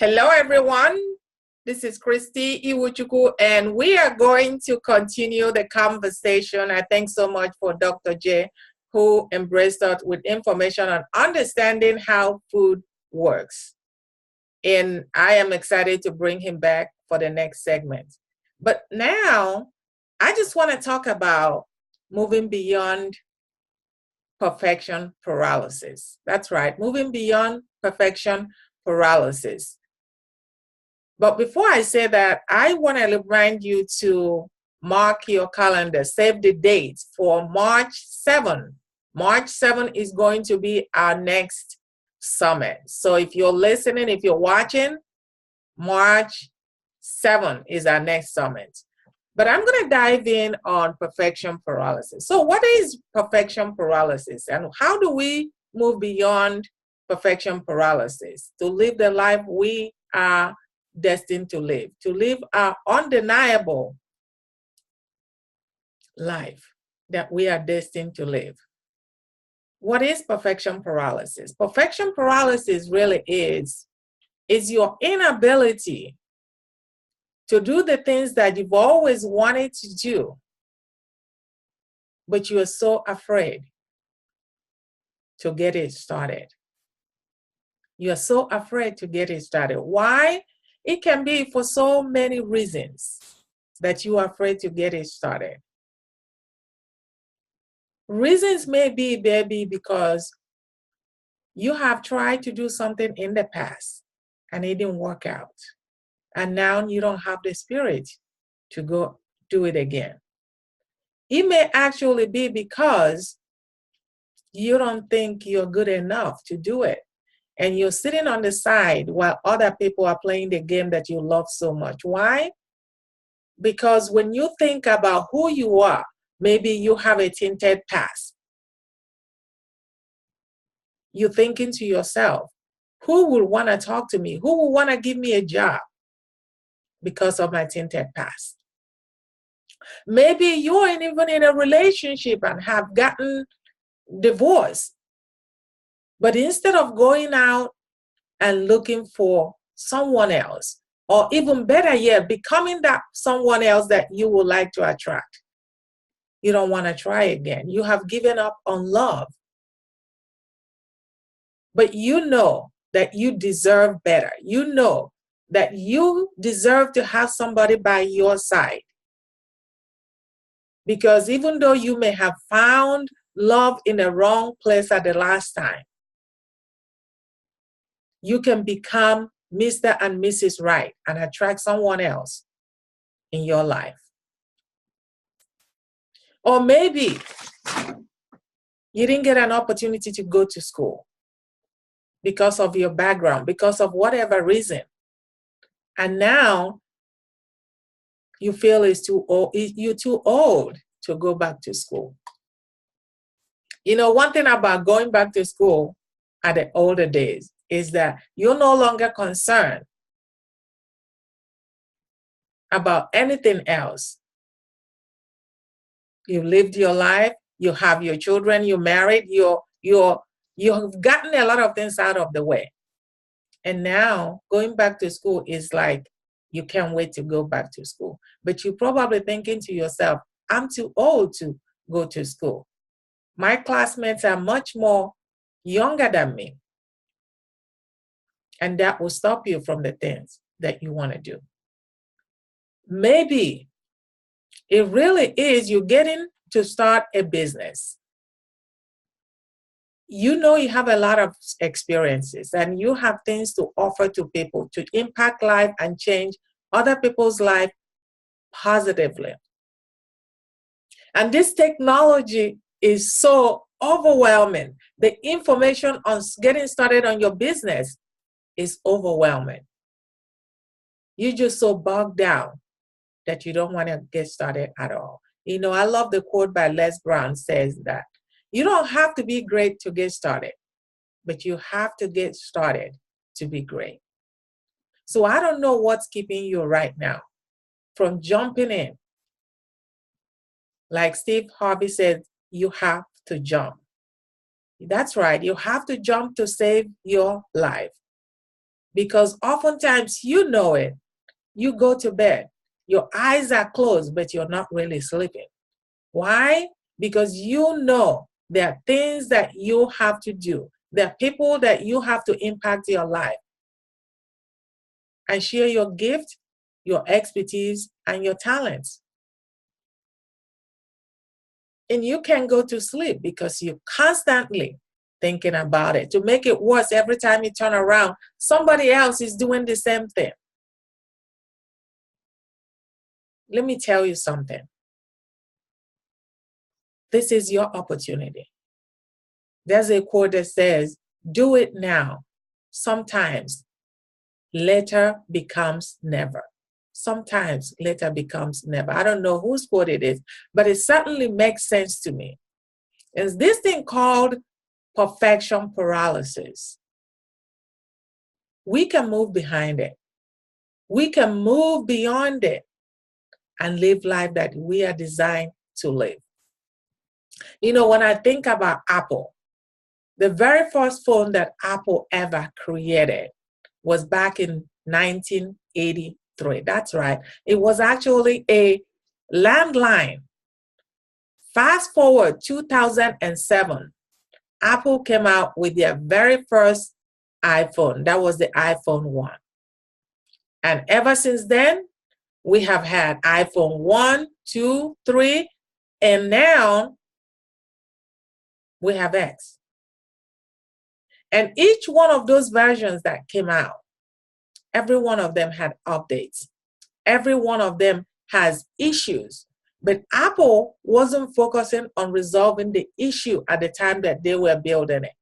Hello, everyone. This is Christy, Iwuchukwu, and we are going to continue the conversation. I thank so much for Dr. J, who embraced us with information on understanding how food works. And I am excited to bring him back for the next segment. But now, I just want to talk about moving beyond perfection paralysis. That's right, moving beyond perfection paralysis. But before I say that, I want to remind you to mark your calendar, save the date for March 7. March 7 is going to be our next summit. So if you're listening, if you're watching, March 7 is our next summit. But I'm going to dive in on perfection paralysis. So what is perfection paralysis, and how do we move beyond perfection paralysis to live the life we are destined to live our undeniable life that we are destined to live? What is perfection paralysis? Perfection paralysis really is your inability to do the things that you've always wanted to do, but you are so afraid to get it started. You are so afraid to get it started. Why? It can be for so many reasons that you are afraid to get it started. Reasons may be, baby, because you have tried to do something in the past and it didn't work out. And now you don't have the spirit to go do it again. It may actually be because you don't think you're good enough to do it. And you're sitting on the side while other people are playing the game that you love so much. Why? Because when you think about who you are, maybe you have a tainted past. You're thinking to yourself, who will want to talk to me? Who will want to give me a job because of my tainted past? Maybe you're even in a relationship and have gotten divorced. But instead of going out and looking for someone else, or even better yet, becoming that someone else that you would like to attract, you don't want to try again. You have given up on love. But you know that you deserve better. You know that you deserve to have somebody by your side. Because even though you may have found love in the wrong place at the last time, you can become Mr. and Mrs. Right and attract someone else in your life. Or maybe you didn't get an opportunity to go to school because of your background, because of whatever reason. And now you feel you're too old to go back to school. You know, one thing about going back to school at the older days is that you're no longer concerned about anything else. You lived your life, you have your children, you're married, you've gotten a lot of things out of the way. And now going back to school is like, you can't wait to go back to school. But you're probably thinking to yourself, I'm too old to go to school. My classmates are much more younger than me. And that will stop you from the things that you want to do. Maybe it really is you're getting to start a business. You know you have a lot of experiences and you have things to offer to people to impact life and change other people's life positively. And this technology is so overwhelming. The information on getting started on your business is overwhelming. You're just so bogged down that you don't want to get started at all. You know, I love the quote by Les Brown says that you don't have to be great to get started, but you have to get started to be great. So I don't know what's keeping you right now from jumping in. Like Steve Harvey said, you have to jump. That's right. You have to jump to save your life. Because oftentimes you know it. You go to bed, your eyes are closed, but you're not really sleeping. Why? Because you know there are things that you have to do. There are people that you have to impact your life and share your gift, your expertise, and your talents. And you can go to sleep because you're constantly thinking about it. To make it worse, every time you turn around, somebody else is doing the same thing. Let me tell you something. This is your opportunity. There's a quote that says, do it now. Sometimes later becomes never. Sometimes later becomes never. I don't know whose quote it is, but it certainly makes sense to me. It's this thing called perfection paralysis. We can move behind it. We can move beyond it and live life that we are designed to live. You know, when I think about Apple, the very first phone that Apple ever created was back in 1983. That's right. It was actually a landline. Fast forward 2007, Apple came out with their very first iPhone. That was the iPhone 1. And ever since then, we have had iPhone 1, 2, 3, and now we have X. And each one of those versions that came out, every one of them had updates. Every one of them has issues. But Apple wasn't focusing on resolving the issue at the time that they were building it.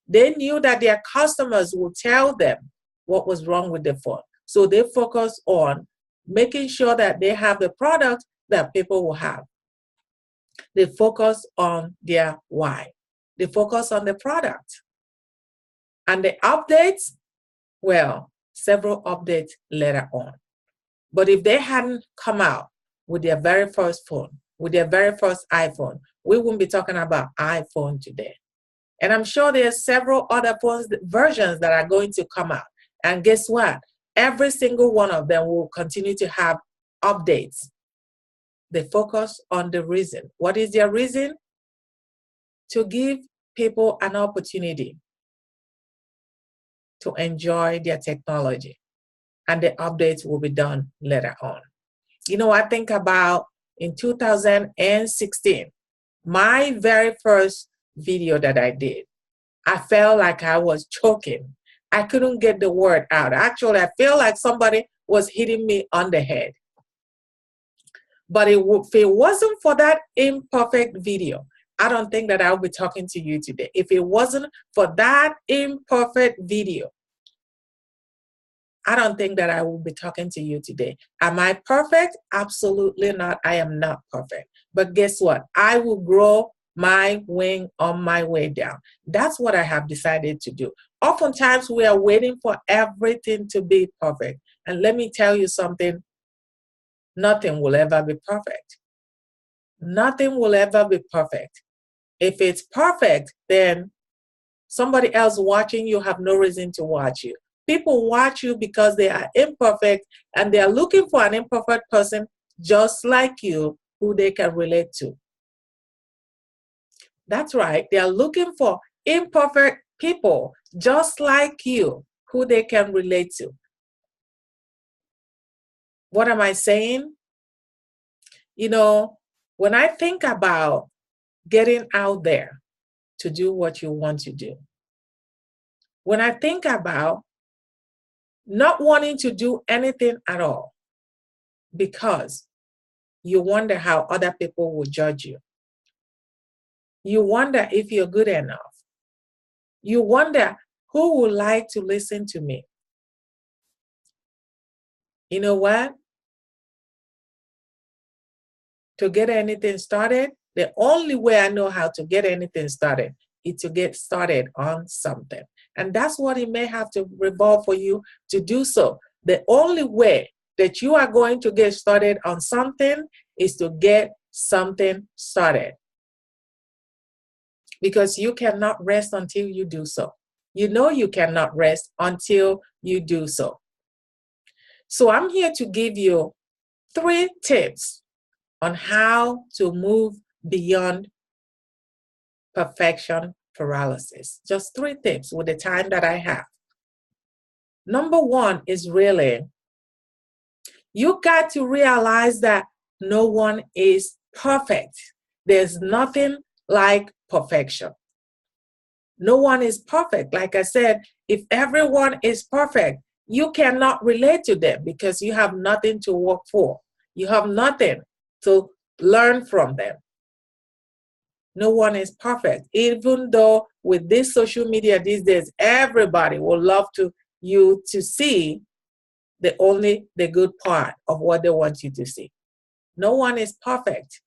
They knew that their customers would tell them what was wrong with the phone. So they focused on making sure that they have the product that people will have. They focus on their why. They focus on the product. And the updates, well, several updates later on. But if they hadn't come out with their very first phone, with their very first iPhone, we wouldn't be talking about iPhone today. And I'm sure there's several other phones versions that are going to come out. And guess what? Every single one of them will continue to have updates. They focus on the reason. What is their reason? To give people an opportunity to enjoy their technology. And the updates will be done later on. You know, I think about in 2016, my very first video that I did, I felt like I was choking. I couldn't get the word out. Actually, I feel like somebody was hitting me on the head. But if it wasn't for that imperfect video, I don't think that I would be talking to you today. If it wasn't for that imperfect video, I don't think that I will be talking to you today. Am I perfect? Absolutely not. I am not perfect. But guess what? I will grow my wing on my way down. That's what I have decided to do. Oftentimes, we are waiting for everything to be perfect. And let me tell you something, nothing will ever be perfect. Nothing will ever be perfect. If it's perfect, then somebody else watching you have no reason to watch you. People watch you because they are imperfect and they are looking for an imperfect person just like you who they can relate to. That's right. They are looking for imperfect people just like you who they can relate to. What am I saying? You know, when I think about getting out there to do what you want to do, when I think about not wanting to do anything at all because you wonder how other people will judge you. You wonder if you're good enough. You wonder who would like to listen to me. You know what? To get anything started, the only way I know how to get anything started is to get started on something. And that's what it may have to revolve for you to do so. The only way that you are going to get started on something is to get something started. Because you cannot rest until you do so. You know you cannot rest until you do so. So I'm here to give you 3 tips on how to move beyond perfection paralysis. Just 3 tips with the time that I have. Number 1 is really, you got to realize that no one is perfect. There's nothing like perfection. No one is perfect. Like I said, if everyone is perfect, you cannot relate to them because you have nothing to work for. You have nothing to learn from them. No one is perfect. Even though with this social media these days, everybody will love you to see the good part of what they want you to see. No one is perfect.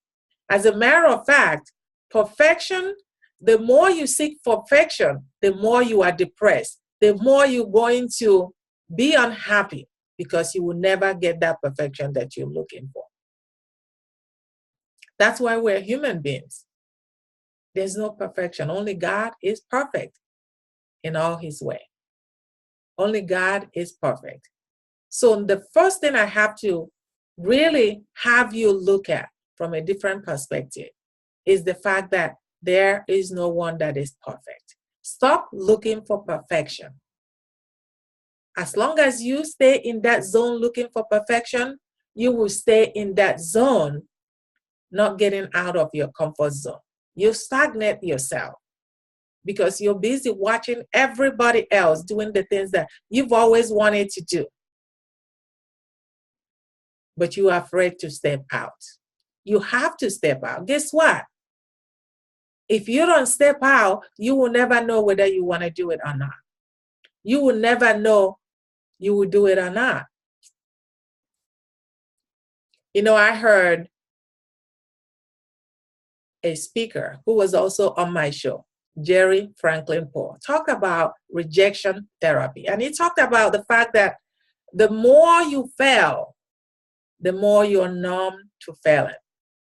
As a matter of fact, perfection, the more you seek perfection, the more you are depressed, the more you're going to be unhappy because you will never get that perfection that you're looking for. That's why we're human beings. There's no perfection. Only God is perfect in all his way. Only God is perfect. So the first thing I have to really have you look at from a different perspective is the fact that there is no one that is perfect. Stop looking for perfection. As long as you stay in that zone looking for perfection, you will stay in that zone, not getting out of your comfort zone. You stagnate yourself because you're busy watching everybody else doing the things that you've always wanted to do. But you are afraid to step out. You have to step out. Guess what? If you don't step out, you will never know whether you want to do it or not. You will never know you will do it or not. You know, I heard a speaker who was also on my show, Jerry Franklin Paul, talk about rejection therapy. And he talked about the fact that the more you fail, the more you're numb to failing.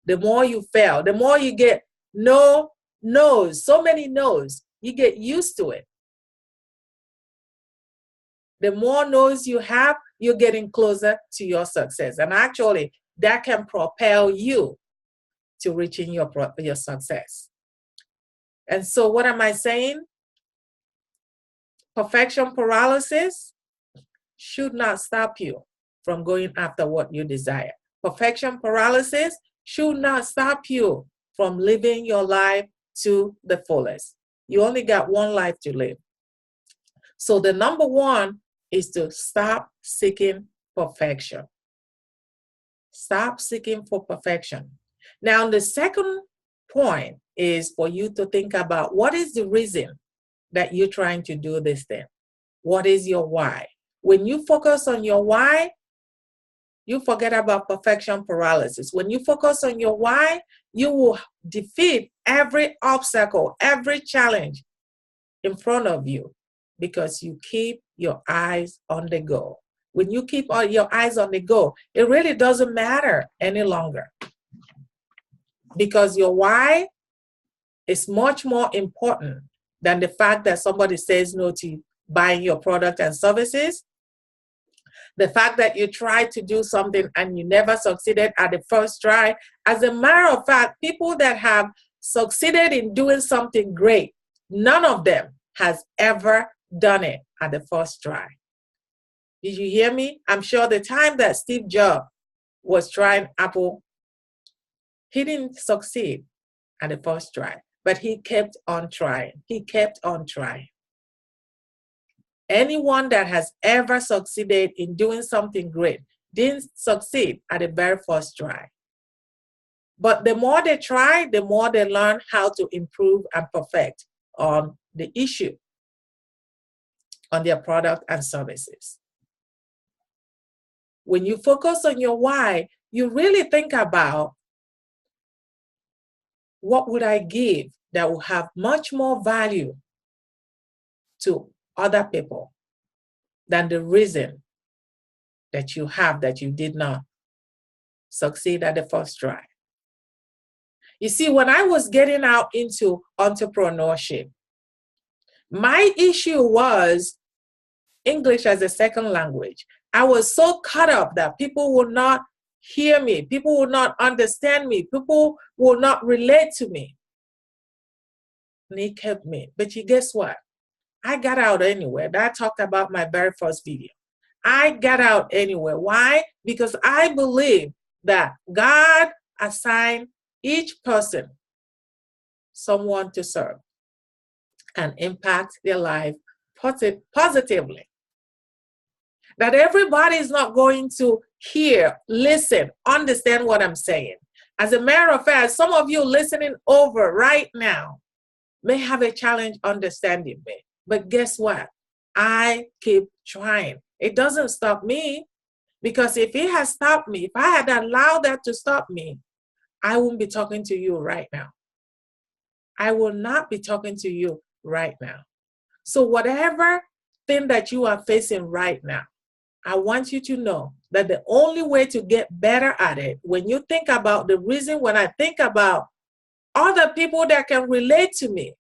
The more you fail, the more you get no's, so many no's, you get used to it. The more no's you have, you're getting closer to your success. And actually, that can propel you to reaching your success. And so what am I saying? Perfection paralysis should not stop you from going after what you desire. Perfection paralysis should not stop you from living your life to the fullest. You only got one life to live. So the number 1 is to stop seeking perfection. Stop seeking for perfection. Now, the second point is for you to think about what is the reason that you're trying to do this thing? What is your why? When you focus on your why, you forget about perfection paralysis. When you focus on your why, you will defeat every obstacle, every challenge in front of you because you keep your eyes on the goal. When you keep your eyes on the goal, it really doesn't matter any longer because your why is much more important than the fact that somebody says no to buying your product and services. The fact that you tried to do something and you never succeeded at the first try. As a matter of fact, people that have succeeded in doing something great, none of them has ever done it at the first try. Did you hear me? I'm sure the time that Steve Jobs was trying Apple, he didn't succeed at the first try, but he kept on trying. He kept on trying. Anyone that has ever succeeded in doing something great didn't succeed at the very first try. But the more they try, the more they learn how to improve and perfect on the issue, on their product and services. When you focus on your why, you really think about what would I give that will have much more value to other people than the reason that you have that you did not succeed at the first try. You see, when I was getting out into entrepreneurship, my issue was English as a second language. I was so caught up that people would not hear me. People would not understand me. People would not relate to me. And he kept me. But you guess what? I got out anyway. I talked about my very first video. I got out anyway. Why? Because I believe that God assigned each person someone to serve and impact their life positively. That everybody is not going to hear, listen, understand what I'm saying. As a matter of fact, some of you listening over right now may have a challenge understanding me. But guess what? I keep trying. It doesn't stop me, because if it has stopped me, if I had allowed that to stop me, I wouldn't be talking to you right now. I will not be talking to you right now. So whatever thing that you are facing right now, I want you to know that the only way to get better at it, when you think about the reason, when I think about other people that can relate to me,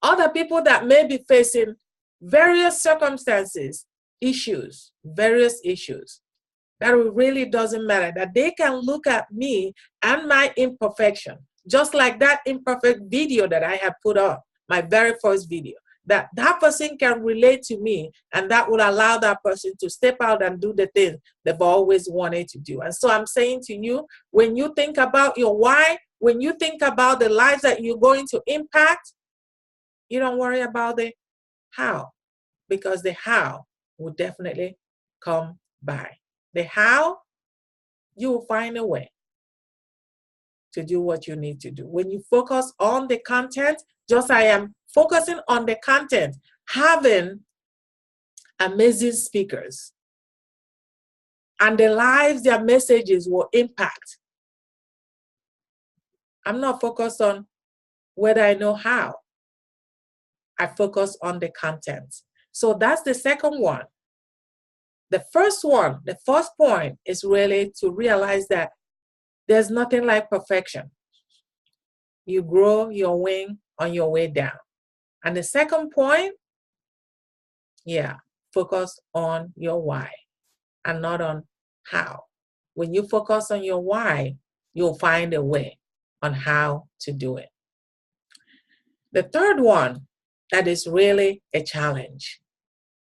other people that may be facing various circumstances, issues, various issues, that it really doesn't matter, that they can look at me and my imperfection, just like that imperfect video that I have put up, my very first video, that person can relate to me, and that will allow that person to step out and do the things they've always wanted to do. And so I'm saying to you, when you think about your why, when you think about the lives that you're going to impact, you don't worry about the how, because the how will definitely come by. The how, you will find a way to do what you need to do. When you focus on the content, just I am focusing on the content, having amazing speakers, and the lives their messages will impact. I'm not focused on whether I know how. I focus on the content. So that's the second one. The first one, the first point is really to realize that there's nothing like perfection. You grow your wing on your way down. And the second point, focus on your why and not on how. When you focus on your why, you'll find a way on how to do it. The third one, that is really a challenge.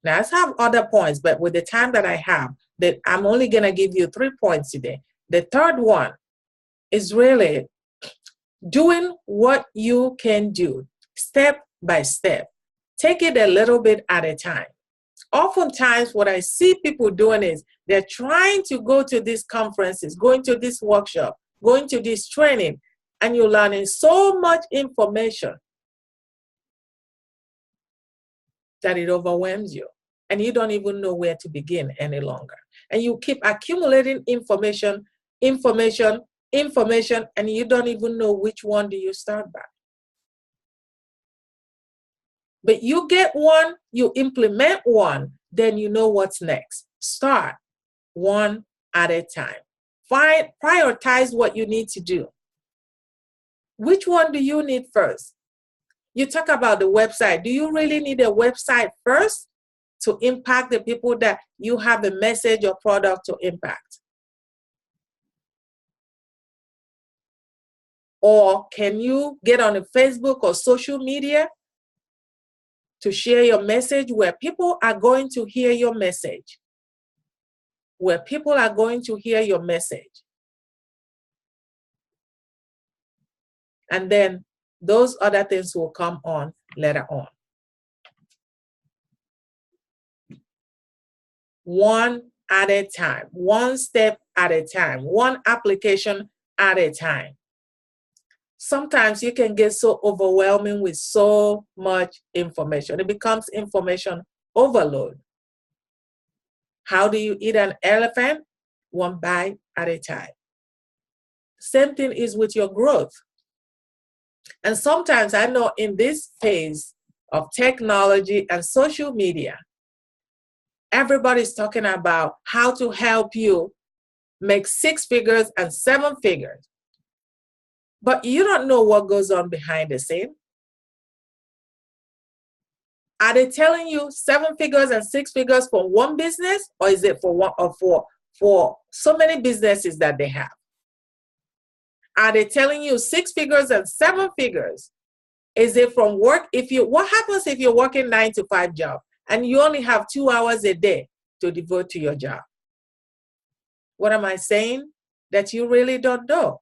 Now, I have other points, but with the time that I have, that I'm only going to give you 3 points today. The third one is really doing what you can do step by step. Take it a little bit at a time. Oftentimes, what I see people doing is they're trying to go to these conferences, going to this workshop, going to this training, and you're learning so much information that it overwhelms you, and you don't even know where to begin any longer. And you keep accumulating information, and you don't even know which one do you start by. But you get one, you implement one, then you know what's next. Start one at a time. Prioritize what you need to do. Which one do you need first? You talk about the website. Do you really need a website first to impact the people that you have a message or product to impact? Or can you get on a Facebook or social media to share your message where people are going to hear your message? Where people are going to hear your message. And then those other things will come on later on. One at a time, one step at a time, one application at a time. Sometimes you can get so overwhelming with so much information. It becomes information overload. How do you eat an elephant? One bite at a time. Same thing is with your growth. And sometimes I know in this phase of technology and social media, everybody's talking about how to help you make 6 figures and 7 figures. But you don't know what goes on behind the scene. Are they telling you 7 figures and 6 figures for one business, or is it for one or for so many businesses that they have? Are they telling you 6 figures and 7 figures? Is it from work? What happens if you're working 9-to-5 job and you only have 2 hours a day to devote to your job? What am I saying? That you really don't know.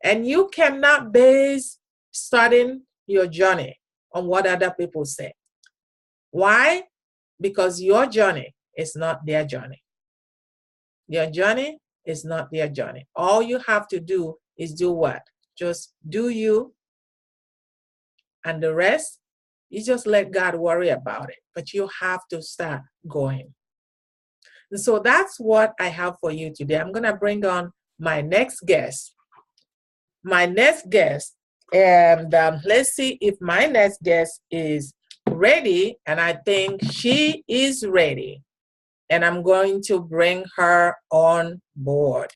And you cannot base starting your journey on what other people say. Why? Because your journey is not their journey. Your journey is not their journey. All you have to do is do what? Just do you, and the rest, you just let God worry about it. But you have to start going. And so that's what I have for you today. I'm going to bring on my next guest. And let's see if my next guest is ready. And I think she is ready. And I'm going to bring her on board.